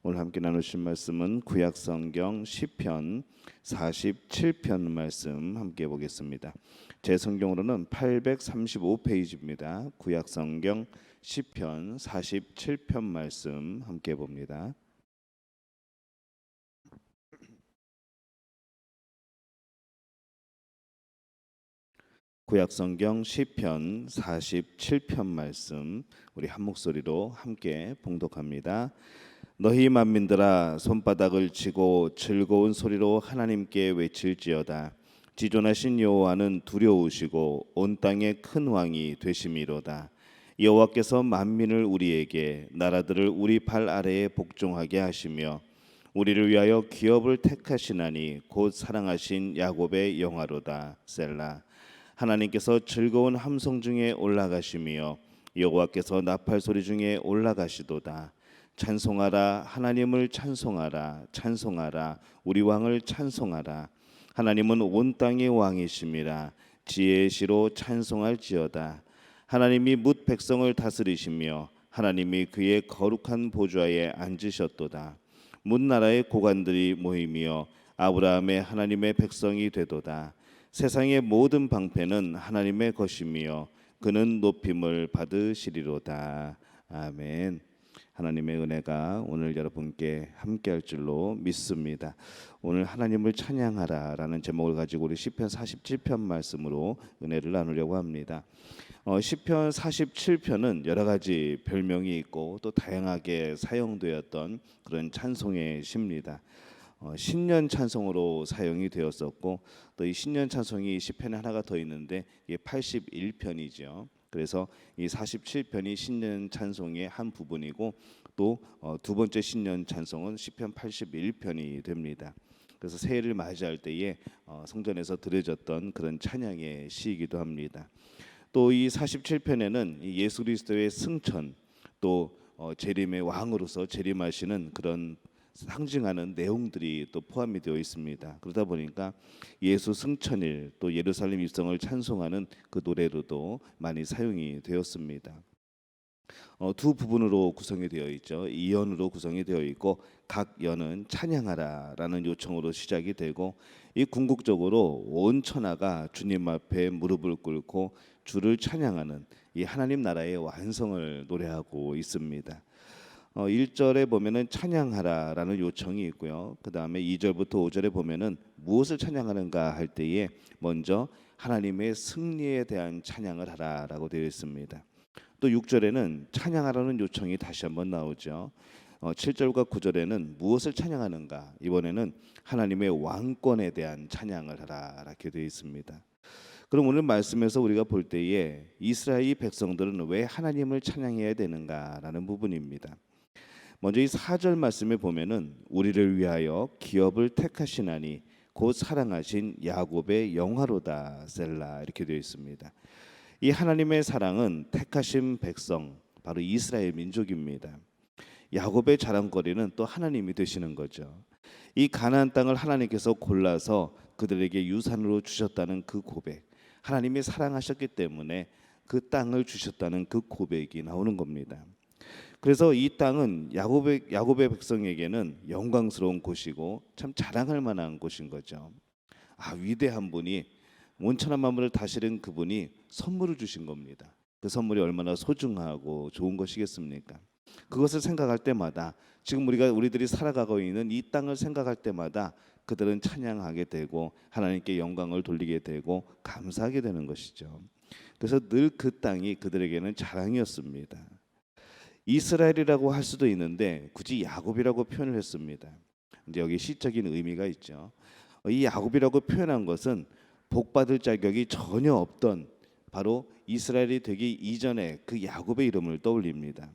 오늘 함께 나누신 말씀은 구약성경 시편 47편 말씀 함께 보겠습니다. 제 성경으로는 835페이지입니다. 구약성경 시편 47편 말씀 함께 봅니다. 구약성경 시편 47편 말씀 우리 한 목소리로 함께 봉독합니다. 너희 만민들아 손바닥을 치고 즐거운 소리로 하나님께 외칠지어다. 지존하신 여호와는 두려우시고 온 땅의 큰 왕이 되심이로다. 여호와께서 만민을 우리에게 나라들을 우리 발 아래에 복종하게 하시며 우리를 위하여 기업을 택하시나니 곧 사랑하신 야곱의 영화로다. 셀라. 하나님께서 즐거운 함성 중에 올라가시며 여호와께서 나팔 소리 중에 올라가시도다. 찬송하라, 하나님을 찬송하라, 찬송하라, 우리 왕을 찬송하라. 하나님은 온 땅의 왕이심이라. 지혜의 시로 찬송할지어다. 하나님이 뭇 백성을 다스리시며 하나님이 그의 거룩한 보좌에 앉으셨도다. 뭇 나라의 고관들이 모이며 아브라함의 하나님의 백성이 되도다. 세상의 모든 방패는 하나님의 것이며 그는 높임을 받으시리로다. 아멘. 하나님의 은혜가 오늘 여러분께 함께할 줄로 믿습니다. 오늘 하나님을 찬양하라 라는 제목을 가지고 우리 시편 47편 말씀으로 은혜를 나누려고 합니다. 시편 47편은 여러 가지 별명이 있고 또 다양하게 사용되었던 그런 찬송의 시입니다. 신년 찬송으로 사용이 되었었고 또 이 신년 찬송이 시편에 하나가 더 있는데 이게 81편이죠. 그래서 이 47편이 신년 찬송의 한 부분이고 또 두 번째 신년 찬송은 시편 81편이 됩니다. 그래서 새해를 맞이할 때에 성전에서 드려졌던 그런 찬양의 시이기도 합니다. 또 이 47편에는 예수 그리스도의 승천 또 재림의 왕으로서 재림하시는 그런 상징하는 내용들이 또 포함이 되어 있습니다. 그러다 보니까 예수 승천일 또 예루살렘 입성을 찬송하는 그 노래로도 많이 사용이 되었습니다. 두 부분으로 구성이 되어 있죠. 2연으로 구성이 되어 있고 각 연은 찬양하라라는 요청으로 시작이 되고 이 궁극적으로 온 천하가 주님 앞에 무릎을 꿇고 주를 찬양하는 이 하나님 나라의 완성을 노래하고 있습니다. 1절에 보면은 찬양하라라는 요청이 있고요. 그 다음에 2절부터 5절에 보면은 무엇을 찬양하는가 할 때에 먼저 하나님의 승리에 대한 찬양을 하라라고 되어 있습니다. 또 6절에는 찬양하라는 요청이 다시 한번 나오죠. 7절과 9절에는 무엇을 찬양하는가? 이번에는 하나님의 왕권에 대한 찬양을 하라 이렇게 되어 있습니다. 그럼 오늘 말씀에서 우리가 볼 때에 이스라엘 백성들은 왜 하나님을 찬양해야 되는가라는 부분입니다. 먼저 이 4절 말씀에 보면은 우리를 위하여 기업을 택하시나니 곧 사랑하신 야곱의 영화로다. 셀라 이렇게 되어 있습니다. 이 하나님의 사랑은 택하신 백성 바로 이스라엘 민족입니다. 야곱의 자랑거리는 또 하나님이 되시는 거죠. 이 가나안 땅을 하나님께서 골라서 그들에게 유산으로 주셨다는 그 고백, 하나님이 사랑하셨기 때문에 그 땅을 주셨다는 그 고백이 나오는 겁니다. 그래서 이 땅은 야곱의 백성에게는 영광스러운 곳이고 참 자랑할 만한 곳인 거죠. 위대한 분이 온천한 만물을 다스린 그분이 선물을 주신 겁니다. 그 선물이 얼마나 소중하고 좋은 것이겠습니까? 그것을 생각할 때마다 지금 우리들이 살아가고 있는 이 땅을 생각할 때마다 그들은 찬양하게 되고 하나님께 영광을 돌리게 되고 감사하게 되는 것이죠. 그래서 늘 그 땅이 그들에게는 자랑이었습니다. 이스라엘이라고 할 수도 있는데 굳이 야곱이라고 표현을 했습니다. 이제 여기 시적인 의미가 있죠. 이 야곱이라고 표현한 것은 복받을 자격이 전혀 없던 바로 이스라엘이 되기 이전에 그 야곱의 이름을 떠올립니다.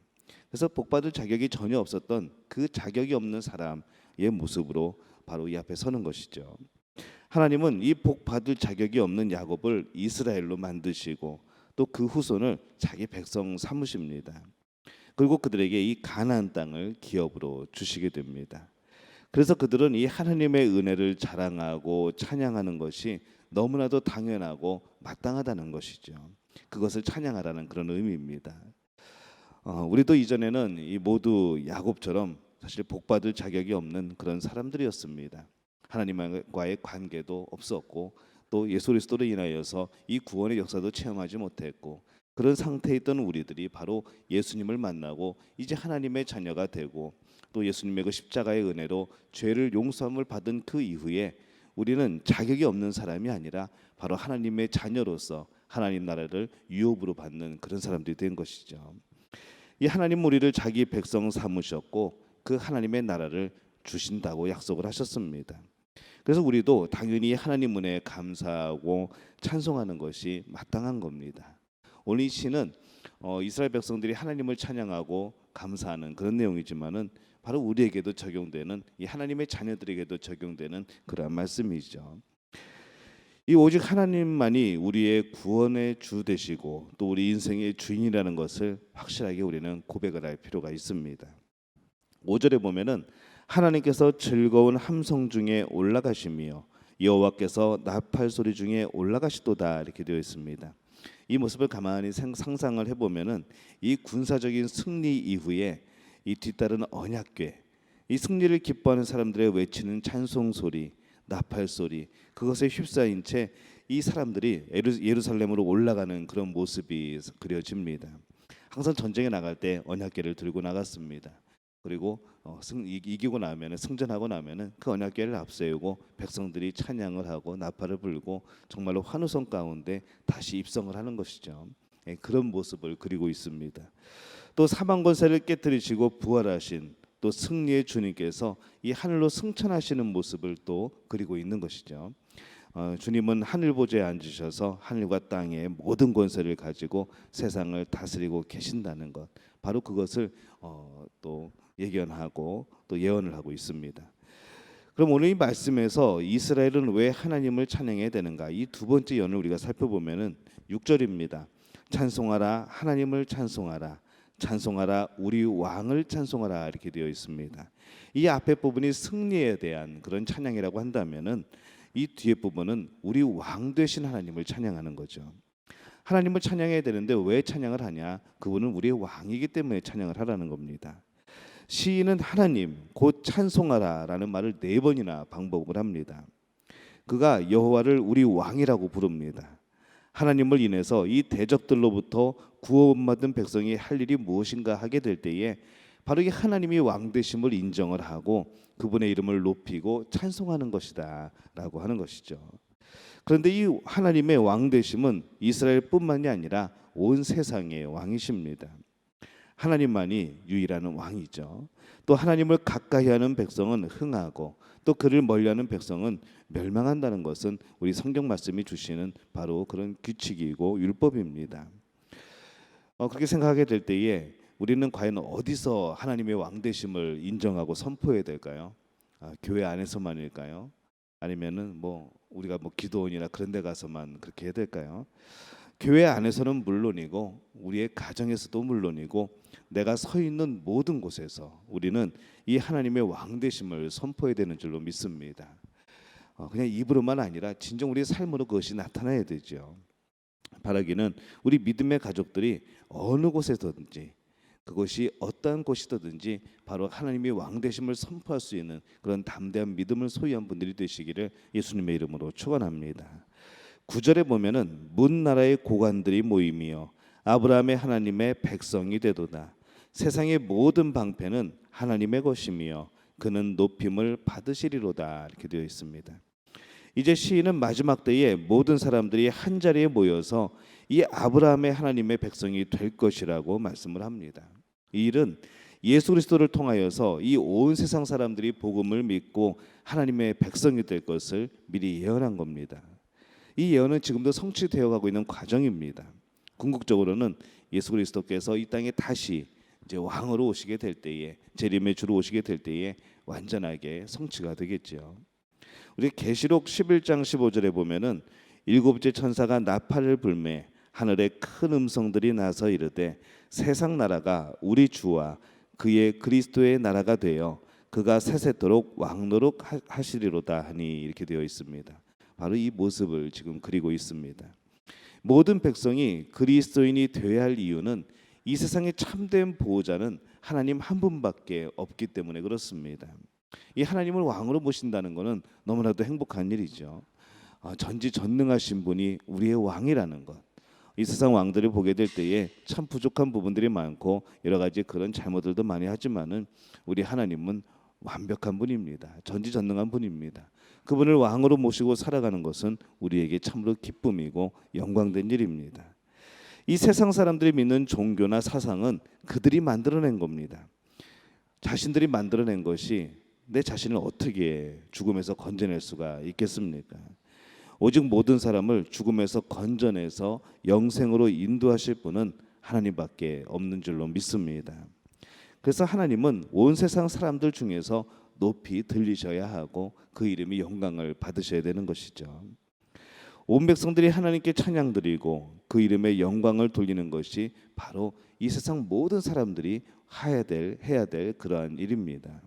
그래서 복받을 자격이 전혀 없었던 그 자격이 없는 사람의 모습으로 바로 이 앞에 서는 것이죠. 하나님은 이 복받을 자격이 없는 야곱을 이스라엘로 만드시고 또 그 후손을 자기 백성 삼으십니다. 그리고 그들에게 이 가나안 땅을 기업으로 주시게 됩니다. 그래서 그들은 이 하나님의 은혜를 자랑하고 찬양하는 것이 너무나도 당연하고 마땅하다는 것이죠. 그것을 찬양하라는 그런 의미입니다. 우리도 이전에는 이 모두 야곱처럼 사실 복받을 자격이 없는 그런 사람들이었습니다. 하나님과의 관계도 없었고 또 예수 그리스도로 인하여서 이 구원의 역사도 체험하지 못했고 그런 상태에 있던 우리들이 바로 예수님을 만나고 이제 하나님의 자녀가 되고 또 예수님의 그 십자가의 은혜로 죄를 용서함을 받은 그 이후에 우리는 자격이 없는 사람이 아니라 바로 하나님의 자녀로서 하나님 나라를 유업으로 받는 그런 사람들이 된 것이죠. 이 하나님 우리를 자기 백성 삼으셨고 그 하나님의 나라를 주신다고 약속을 하셨습니다. 그래서 우리도 당연히 하나님 은혜에 감사하고 찬송하는 것이 마땅한 겁니다. 오늘 이 시는 이스라엘 백성들이 하나님을 찬양하고 감사하는 그런 내용이지만은 바로 우리에게도 적용되는 이 하나님의 자녀들에게도 적용되는 그러한 말씀이죠. 이 오직 하나님만이 우리의 구원의 주 되시고 또 우리 인생의 주인이라는 것을 확실하게 우리는 고백을 할 필요가 있습니다. 5절에 보면은 하나님께서 즐거운 함성 중에 올라가시며 여호와께서 나팔 소리 중에 올라가시도다 이렇게 되어 있습니다. 이 모습을 가만히 상상을 해보면은 이 군사적인 승리 이후에 이 뒤따르는 언약궤, 이 승리를 기뻐하는 사람들의 외치는 찬송 소리, 나팔 소리, 그것에 휩싸인 채 이 사람들이 예루살렘으로 올라가는 그런 모습이 그려집니다. 항상 전쟁에 나갈 때 언약궤를 들고 나갔습니다. 그리고 이기고 나면은 승전하고 나면은 그 언약궤를 앞세우고 백성들이 찬양을 하고 나팔을 불고 정말로 환호성 가운데 다시 입성을 하는 것이죠. 그런 모습을 그리고 있습니다. 또 사망 권세를 깨뜨리시고 부활하신 또 승리의 주님께서 이 하늘로 승천하시는 모습을 또 그리고 있는 것이죠. 주님은 하늘 보좌에 앉으셔서 하늘과 땅의 모든 권세를 가지고 세상을 다스리고 계신다는 것, 바로 그것을 또 예견하고 또 예언을 하고 있습니다. 그럼 오늘 이 말씀에서 이스라엘은 왜 하나님을 찬양해야 되는가? 이 두 번째 예언을 우리가 살펴보면은 6절입니다. 찬송하라 하나님을 찬송하라 찬송하라 우리 왕을 찬송하라 이렇게 되어 있습니다. 이 앞에 부분이 승리에 대한 그런 찬양이라고 한다면은 이 뒤에 부분은 우리 왕 되신 하나님을 찬양하는 거죠. 하나님을 찬양해야 되는데 왜 찬양을 하냐? 그분은 우리의 왕이기 때문에 찬양을 하라는 겁니다. 시인은 하나님 곧 찬송하라라는 말을 4번이나 반복을 합니다. 그가 여호와를 우리 왕이라고 부릅니다. 하나님을 인해서 이 대적들로부터 구원받은 백성이 할 일이 무엇인가 하게 될 때에 바로 이 하나님이 왕 되심을 인정을 하고 그분의 이름을 높이고 찬송하는 것이다 라고 하는 것이죠. 그런데 이 하나님의 왕 되심은 이스라엘뿐만이 아니라 온 세상의 왕이십니다. 하나님만이 유일한 왕이죠. 또 하나님을 가까이 하는 백성은 흥하고 또 그를 멀리하는 백성은 멸망한다는 것은 우리 성경 말씀이 주시는 바로 그런 규칙이고 율법입니다. 그렇게 생각하게 될 때에 우리는 과연 어디서 하나님의 왕 되심을 인정하고 선포해야 될까요? 교회 안에서만일까요? 아니면은 우리가 기도원이나 그런 데 가서만 그렇게 해야 될까요? 교회 안에서는 물론이고 우리의 가정에서도 물론이고 내가 서 있는 모든 곳에서 우리는 이 하나님의 왕 되심을 선포해야 되는 줄로 믿습니다. 그냥 입으로만 아니라 진정 우리의 삶으로 그것이 나타나야 되죠. 바라기는 우리 믿음의 가족들이 어느 곳에서든지 그것이 어떠한 곳이든지 바로 하나님의 왕 되심을 선포할 수 있는 그런 담대한 믿음을 소유한 분들이 되시기를 예수님의 이름으로 축원합니다. 9절에 보면은 문 나라의 고관들이 모임이여 아브라함의 하나님의 백성이 되도다. 세상의 모든 방패는 하나님의 것이며 그는 높임을 받으시리로다 이렇게 되어 있습니다. 이제 시인은 마지막 때에 모든 사람들이 한 자리에 모여서 이 아브라함의 하나님의 백성이 될 것이라고 말씀을 합니다. 이 일은 예수 그리스도를 통하여서 이 온 세상 사람들이 복음을 믿고 하나님의 백성이 될 것을 미리 예언한 겁니다. 이 예언은 지금도 성취되어 가고 있는 과정입니다. 궁극적으로는 예수 그리스도께서 이 땅에 다시 이제 왕으로 오시게 될 때에 재림의 주로 오시게 될 때에 완전하게 성취가 되겠죠. 우리 계시록 11장 15절에 보면은 일곱째 천사가 나팔을 불매 하늘에 큰 음성들이 나서 이르되 세상 나라가 우리 주와 그의 그리스도의 나라가 되어 그가 세세토록 왕노록 하시리로다 하니 이렇게 되어 있습니다. 바로 이 모습을 지금 그리고 있습니다. 모든 백성이 그리스도인이 되어야 할 이유는 이 세상의 참된 보호자는 하나님 한 분밖에 없기 때문에 그렇습니다. 이 하나님을 왕으로 모신다는 것은 너무나도 행복한 일이죠. 전지전능하신 분이 우리의 왕이라는 것. 이 세상 왕들을 보게 될 때에 참 부족한 부분들이 많고 여러 가지 그런 잘못들도 많이 하지만은 우리 하나님은 완벽한 분입니다. 전지전능한 분입니다. 그분을 왕으로 모시고 살아가는 것은 우리에게 참으로 기쁨이고 영광된 일입니다. 이 세상 사람들이 믿는 종교나 사상은 그들이 만들어낸 겁니다. 자신들이 만들어낸 것이 내 자신을 어떻게 죽음에서 건져낼 수가 있겠습니까? 오직 모든 사람을 죽음에서 건져내서 영생으로 인도하실 분은 하나님밖에 없는 줄로 믿습니다. 그래서 하나님은 온 세상 사람들 중에서 높이 들리셔야 하고 그 이름이 영광을 받으셔야 되는 것이죠. 온 백성들이 하나님께 찬양 드리고 그 이름의 영광을 돌리는 것이 바로 이 세상 모든 사람들이 해야 될 그러한 일입니다.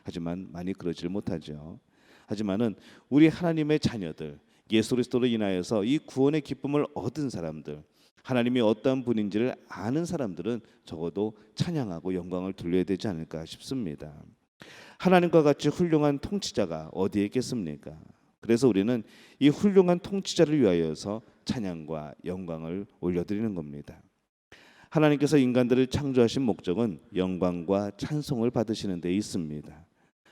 하지만 많이 그러질 못하죠. 하지만은 우리 하나님의 자녀들, 예수 그리스도로 인하여서 이 구원의 기쁨을 얻은 사람들, 하나님이 어떠한 분인지를 아는 사람들은 적어도 찬양하고 영광을 돌려야 되지 않을까 싶습니다. 하나님과 같이 훌륭한 통치자가 어디에 있겠습니까? 그래서 우리는 이 훌륭한 통치자를 위하여서 찬양과 영광을 올려드리는 겁니다. 하나님께서 인간들을 창조하신 목적은 영광과 찬송을 받으시는 데 있습니다.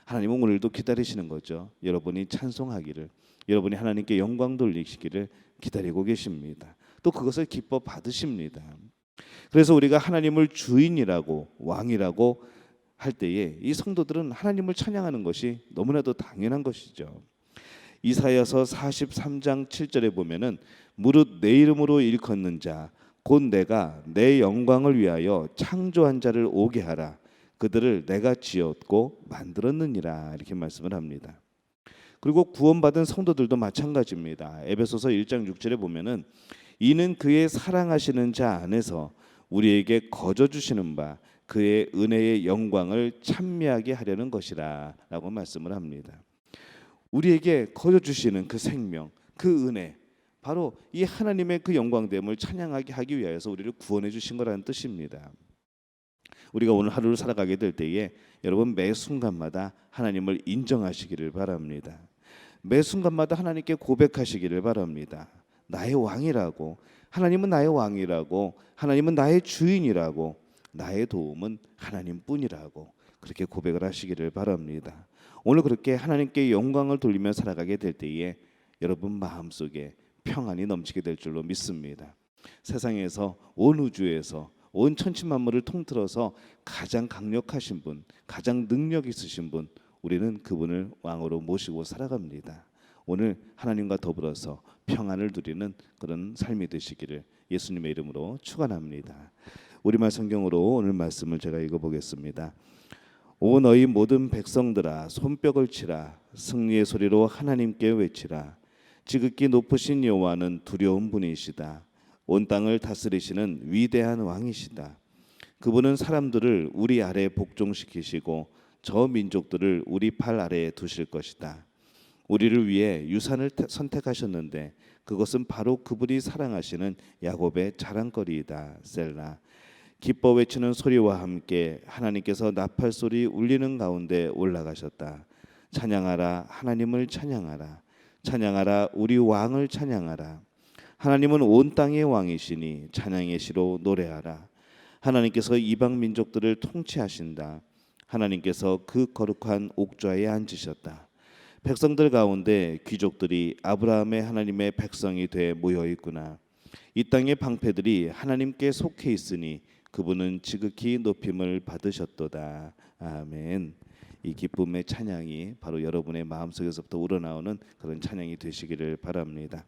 하나님은 오늘도 기다리시는 거죠. 여러분이 찬송하기를, 여러분이 하나님께 영광 돌리시기를 기다리고 계십니다. 또 그것을 기뻐 받으십니다. 그래서 우리가 하나님을 주인이라고 왕이라고 할 때에 이 성도들은 하나님을 찬양하는 것이 너무나도 당연한 것이죠. 이사야서 43장 7절에 보면은 무릇 내 이름으로 일컫는 자 곧 내가 내 영광을 위하여 창조한 자를 오게 하라. 그들을 내가 지었고 만들었느니라. 이렇게 말씀을 합니다. 그리고 구원받은 성도들도 마찬가지입니다. 에베소서 1장 6절에 보면은 이는 그의 사랑하시는 자 안에서 우리에게 거저 주시는 바 그의 은혜의 영광을 찬미하게 하려는 것이라 라고 말씀을 합니다. 우리에게 거저 주시는 그 생명, 그 은혜, 바로 이 하나님의 그 영광됨을 찬양하게 하기 위해서 우리를 구원해 주신 거라는 뜻입니다. 우리가 오늘 하루를 살아가게 될 때에 여러분 매 순간마다 하나님을 인정하시기를 바랍니다. 매 순간마다 하나님께 고백하시기를 바랍니다. 나의 왕이라고, 하나님은 나의 왕이라고, 하나님은 나의 주인이라고, 나의 도움은 하나님뿐이라고 그렇게 고백을 하시기를 바랍니다. 오늘 그렇게 하나님께 영광을 돌리며 살아가게 될 때에 여러분 마음속에 평안이 넘치게 될 줄로 믿습니다. 세상에서 온 우주에서 온 천지 만물을 통틀어서 가장 강력하신 분, 가장 능력 있으신 분, 우리는 그분을 왕으로 모시고 살아갑니다. 오늘 하나님과 더불어서 평안을 누리는 그런 삶이 되시기를 예수님의 이름으로 축원합니다. 우리말 성경으로 오늘 말씀을 제가 읽어보겠습니다. 오 너희 모든 백성들아 손뼉을 치라. 승리의 소리로 하나님께 외치라. 지극히 높으신 여호와는 두려운 분이시다. 온 땅을 다스리시는 위대한 왕이시다. 그분은 사람들을 우리 아래에 복종시키시고 저 민족들을 우리 팔 아래에 두실 것이다. 우리를 위해 유산을 선택하셨는데 그것은 바로 그분이 사랑하시는 야곱의 자랑거리이다. 셀라. 기뻐 외치는 소리와 함께 하나님께서 나팔 소리 울리는 가운데 올라가셨다. 찬양하라 하나님을 찬양하라. 찬양하라 우리 왕을 찬양하라. 하나님은 온 땅의 왕이시니 찬양의 시로 노래하라. 하나님께서 이방 민족들을 통치하신다. 하나님께서 그 거룩한 옥좌에 앉으셨다. 백성들 가운데 귀족들이 아브라함의 하나님의 백성이 돼 모여 있구나. 이 땅의 방패들이 하나님께 속해 있으니 그분은 지극히 높임을 받으셨도다. 아멘. 이 기쁨의 찬양이 바로 여러분의 마음속에서부터 우러나오는 그런 찬양이 되시기를 바랍니다.